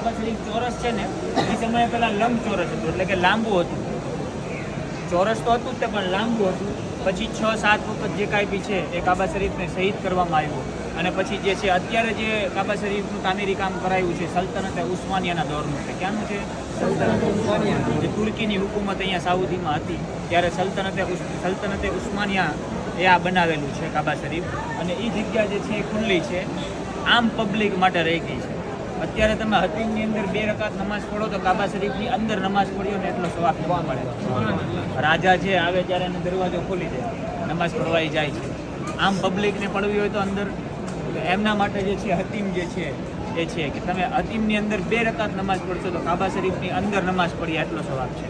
કાબા શરીફ ચોરસ છે ને એ સમયે પહેલાં લંબચોરસ હતું, એટલે કે લાંબુ હતું. ચોરસ તો હતું જ તે પણ લાંબુ હતું. પછી 6-7 વખત જે કાંઈ બી છે એ કાબા શરીફને શહીદ કરવામાં આવ્યું. અને પછી જે છે અત્યારે જે કાબા શરીફનું તામીરી કામ કરાયું છે સલ્તનતે ઉસ્માનિયાના દોરનું છે. ક્યાંનું છે? સલ્તનતે ઉસ્માનિયા. જે તુર્કીની હુકુમત અહીંયા સાઉદીમાં હતી ત્યારે સલ્તનતે ઉસ્માનિયા એ આ બનાવેલું છે કાબા શરીફ. અને એ જગ્યા જે છે એ ખુલ્લી છે, આમ પબ્લિક માટે રહી ગઈ છે. અત્યારે તમે હતીમની અંદર 2 રકાત નમાઝ પઢો તો કાબા શરીફની અંદર નમાઝ પઢ્યો ને એટલો સવાબ જોવા મળે. રાજા જે આવે ત્યારે એનો દરવાજો ખોલી દે, નમાઝ પઢવાઈ જાય છે. આમ પબ્લિકને પડવી હોય તો અંદર એમના માટે જે છે હતીમ જે છે એ છે કે તમે હતીમની અંદર 2 રકાત નમાઝ પઢશો તો કાબા શરીફની અંદર નમાઝ પઢ્યા એટલો સવાબ છે.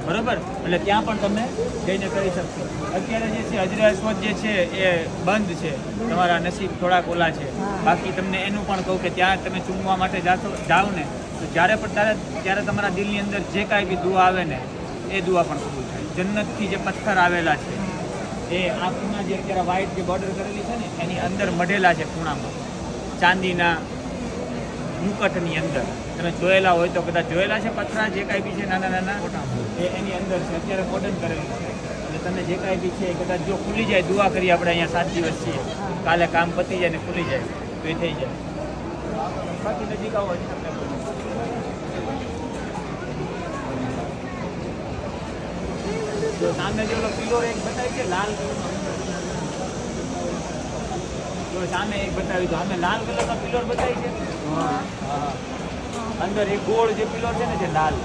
બરાબર, એટલે ત્યાં પણ તમે જઈને કરી શકશો. અત્યારે જે છે હજરે અસ્વદ જે છે એ બંધ છે, તમારા નસીબ થોડાક ઓલા છે. બાકી તમને એનું પણ કહું કે ત્યાં તમે ચૂમવા માટે જાઓ ને તો જ્યારે પણ ત્યારે તમારા દિલની અંદર જે કાંઈ બી દુઆ આવે ને એ દુઆ પણ કબૂલ થાય. જન્નતથી જે પથ્થર આવેલા છે એ આ ખૂણા જે અત્યારે વ્હાઈટ જે બોર્ડર કરેલી છે ને એની અંદર મઢેલા છે ખૂણામાં, ચાંદીના મુકટની અંદર. તમે જોયેલા હોય તો કદાચ જોયેલા છે પથરા જે કાંઈ બી છે નાના નાના એ એની અંદર છે. અત્યારે કોડન કરેલું છે એટલે તમે જે કાંઈ બી છે કદાચ જો ખુલી જાય, દુઆ કરી આપણે અહીંયા 7 દિવસ છીએ, કાલે કામ પતી જાય ને ખુલી જાય તો એ થઈ જાય. બાકી નજીક આવો તમને તો સામે જે ઓલો પિલોર એક બતાવી છે લાલ કલરનો, તો સામે એક બતાવી દો. સામે લાલ કલરનો પિલોર બતાવી છે. અંદર એક ગોળ જે પિલોર છે ને જે લાલ,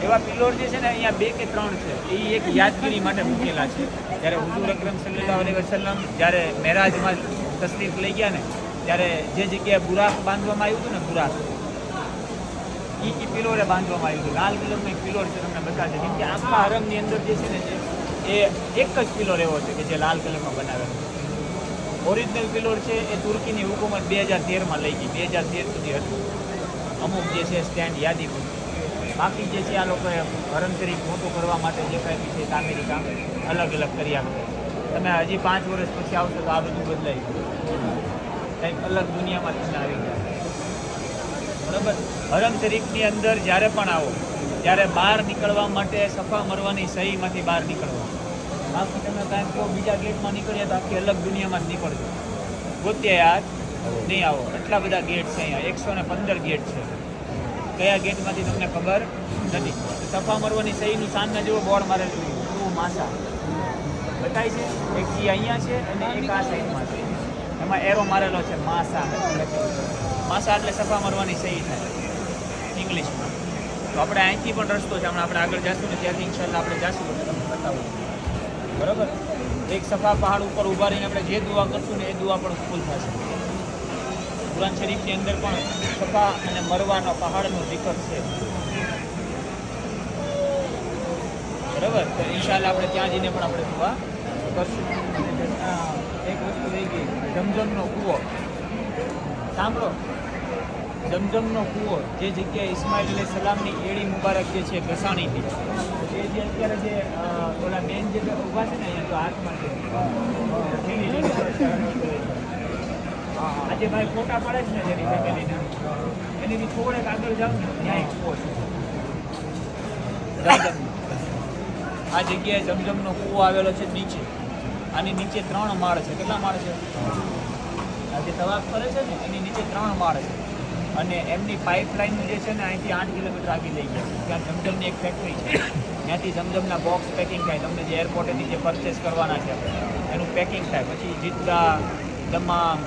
એવા પિલોર જે છે ને અહીંયા 2 કે 3 છે. એ એક યાદગીરી માટે મૂકેલા છે. જ્યારે હુઝુર અકરમ સલ્લલ્લાહુ અલૈહિ વસલ્લમ જ્યારે મેરાજમાં તશરીફ લઈ ગયા ને ત્યારે જે જગ્યાએ બુરાક બાંધવામાં આવ્યું હતું ને, બુરાક એ પિલોરે બાંધવામાં આવ્યું હતું. લાલ કલરનો એક પિલોર છે, તમને બતાવશે. કેમ કે આખા હરમની અંદર જે છે ને એ એક જ પિલોર એવો છે કે જે લાલ કલરનો બનાવેલો છે. ઓરિજિનલ પિલોર છે એ તુર્કીની હુકુમત 2013માં લઈ ગઈ, 2013 સુધી હતું. અમુક જે છે સ્ટેન્ડ યાદી પણ. બાકી જે છે આ લોકોએ હરમ શરીફ મોટું કરવા માટે જે કાંઈ બી છે તામીરી કામ અલગ અલગ કરી આપે. તમે હજી 5 વર્ષ પછી આવશો તો આ બધું બદલાઈ કંઈક અલગ દુનિયામાં તમને આવી ગયા. બરાબર, હરમ શરીફની અંદર જ્યારે પણ આવો ત્યારે બહાર નીકળવા માટે સફા મરવાની સહીમાંથી બહાર નીકળવા. બાકી તમે કાંઈક કહો બીજા ગેટમાં નીકળ્યા તો આખી અલગ દુનિયામાં જ નીકળજો. ગોત્યા યાદ નહીં આવો. એટલા બધા ગેટ છે અહીંયા, 115 ગેટ છે. કયા ગેટમાંથી તમને ખબર નથી. સફા મરવાની સહીનું સામે જેવો બોર્ડ મારેલું એવું માસા બતાય છે. એક એ અહીંયા છે અને એક આ સાઈડમાં છે, એમાં એરો મારેલો છે માસા. માસા એટલે સફા મરવાની સહી થાય ઇંગ્લિશમાં. તો આપણે અહીંથી પણ રસ્તો છે, હમણાં આપણે આગળ જઈશું ને ત્યાંથી ઇન્શાલ્લાહ આપણે જઈશું તમને બતાવું. બરાબર, એક સફા પહાડ ઉપર ઊભા રહીને આપણે જે દુઆ કરશું ને એ દુઆ પણ કબૂલ થશે. કુરાન શરીફની અંદર પણ સફા અને મરવાનો પહાડનો zikr છે. બરાબર, તો ઇન્શાલ્લાહ આપણે ત્યાં જઈને પણ આપણે દુઆ કરશું. એક વસ્તુ રહી ગઈ, જમજમનો કૂવો સાંભળો. જમજમનો કૂવો જે જગ્યાએ ઇસ્માઇલ અલૈહિસ્સલામની એડી મુબારક જે છે ઘસાણી હતી, એ જે અત્યારે જે ઓલા બેન જે ઊભા છે ને અહીંયા તો હાથમાં છે આજે ભાઈ ફોટા પડે છે ને જેની ફેમિલીના, એની બી થોડેક આગળ જાવ ને ત્યાં એક કૂવો છે જમજમનો. આ જગ્યાએ જમજમનો કૂવો આવેલો છે નીચે. આની નીચે 3 માળ છે. કેટલા માળ છે? આ જે તવાફ કરે છે ને એની નીચે 3 માળ છે. અને એમની પાઇપલાઇન જે છે ને અહીંથી 8 કિલોમીટર આગળ લઈ ગયા છે. ત્યાં જમજમની એક ફેક્ટરી છે, ત્યાંથી જમજમના બોક્સ પેકિંગ થાય. તમને જે એરપોર્ટેથી જે પરચેસ કરવાના છે એનું પેકિંગ થાય. પછી જિદ્દા, દમામ,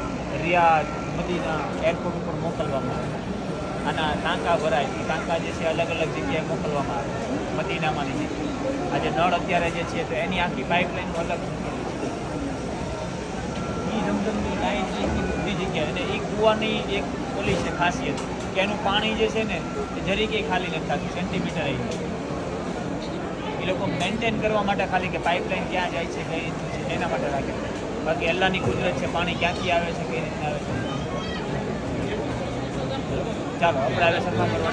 રિયાદ, મદીના એરપોર્ટ ઉપર મોકલવામાં આવે. આના ટાંકા ભરાય, એ ટાંકા જે છે અલગ અલગ જગ્યાએ મોકલવામાં આવે. મદીનામાંની જે આ જે નળ અત્યારે જે છે તો એની આખી પાઇપલાઇન અલગ જમજમની લાઈન અહીંથી બધી જગ્યાએ. અને એ કૂવાની એક ઓલી છે ખાસિયત કે એનું પાણી જે છે ને એ જરીકે ખાલી નથી થતું, સેન્ટીમીટર એ લોકો મેન્ટેન કરવા માટે ખાલી કે પાઇપલાઇન ક્યાં જાય છે કઈ રીતનું છે એના માટે રાખે. બાકી અલ્લાહની કુદરત છે, પાણી ક્યાંથી આવે છે કઈ રીતના આવે છે. ચાલો આપણે હવે સફા કરવા